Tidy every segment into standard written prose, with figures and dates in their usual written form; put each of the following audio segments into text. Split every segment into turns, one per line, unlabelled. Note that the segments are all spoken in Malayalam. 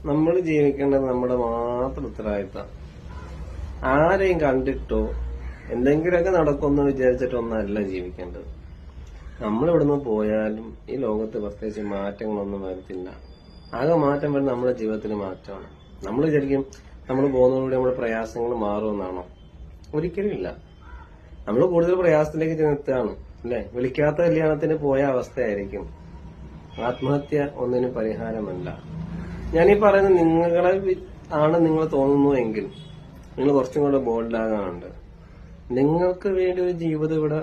നമ്മൾ ജീവിക്കേണ്ടത് നമ്മുടെ മാത്രം ഉത്തരവാദിത്തം. ആരെയും കണ്ടിട്ടോ എന്തെങ്കിലുമൊക്കെ നടക്കുമെന്ന് വിചാരിച്ചിട്ടൊന്നല്ല ജീവിക്കേണ്ടത്. നമ്മളിവിടുന്ന് പോയാലും ഈ ലോകത്ത് പ്രത്യേകിച്ച് മാറ്റങ്ങളൊന്നും വരത്തില്ല. ആകെ മാറ്റം വരുന്ന നമ്മുടെ ജീവിതത്തിൽ മാറ്റമാണ്. നമ്മൾ വിചാരിക്കും നമ്മൾ പോകുന്നതോടെ നമ്മുടെ പ്രയാസങ്ങൾ മാറുമെന്നാണോ? ഒരിക്കലും ഇല്ല. നമ്മൾ കൂടുതൽ പ്രയാസത്തിലേക്ക് ചെന്നെത്തുകയാണ് അല്ലെ? വിളിക്കാത്ത കല്യാണത്തിന് പോയ അവസ്ഥയായിരിക്കും. ആത്മഹത്യ ഒന്നിനും പരിഹാരമല്ല. ഞാനീ പറയുന്നത് നിങ്ങളെ ആണ് നിങ്ങൾ തോന്നുന്നുവെങ്കിൽ നിങ്ങൾ കുറച്ചും കൂടെ ബോൾഡാകാനുണ്ട്. നിങ്ങൾക്ക് വേണ്ടി ഒരു ജീവിതം ഇവിടെ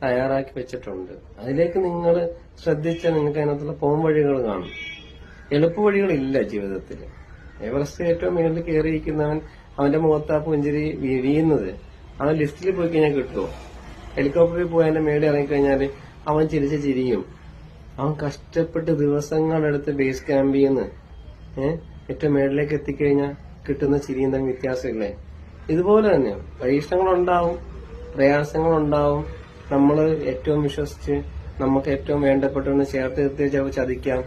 തയ്യാറാക്കി വെച്ചിട്ടുണ്ട്. അതിലേക്ക് നിങ്ങൾ ശ്രദ്ധിച്ചാൽ നിങ്ങൾക്ക് അതിനകത്തുള്ള പോംവഴികൾ കാണും. എളുപ്പവഴികളില്ല ജീവിതത്തിൽ. എവറസ്റ്റ് ഏറ്റവും മുകളിൽ കയറിയിരിക്കുന്നവൻ അവന്റെ മുഖത്ത് ആ പുഞ്ചിരി വിരിയുന്നത് അവൻ ലിഫ്റ്റിൽ പോയി കഴിഞ്ഞാൽ കിട്ടുമോ? ഹെലികോപ്റ്ററിൽ പോയി അതിന്റെ മേളിൽ ഇറങ്ങിക്കഴിഞ്ഞാൽ അവൻ ചിരിച്ച് ചിരിയും. അവൻ കഷ്ടപ്പെട്ട് ദിവസങ്ങളെടുത്ത് ബേസ് ക്യാമ്പിൽ നിന്ന് ഏറ്റവും മേളിലേക്ക് എത്തിക്കഴിഞ്ഞാൽ കിട്ടുന്ന ചിരിയും തമ്മിൽ വ്യത്യാസമില്ലേ? ഇതുപോലെ തന്നെ പരീക്ഷണങ്ങളുണ്ടാവും, പ്രയാസങ്ങളുണ്ടാവും. നമ്മൾ ഏറ്റവും വിശ്വസിച്ച് നമുക്ക് ഏറ്റവും വേണ്ടപ്പെട്ടെന്ന് ചേർത്ത് നിർത്തി ചിലപ്പോൾ ചതിക്കാം.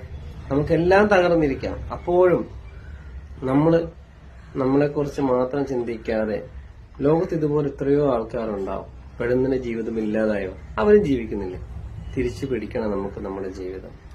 നമുക്കെല്ലാം തകർന്നിരിക്കാം. അപ്പോഴും നമ്മളെക്കുറിച്ച് മാത്രം ചിന്തിക്കാതെ ലോകത്ത് ഇതുപോലെ എത്രയോ ആൾക്കാരുണ്ടാവും. പെടുന്നതിന് ജീവിതം ഇല്ലാതായോ? അവരും ജീവിക്കുന്നില്ലേ? തിരിച്ചു പിടിക്കണം നമുക്ക് നമ്മുടെ ജീവിതം.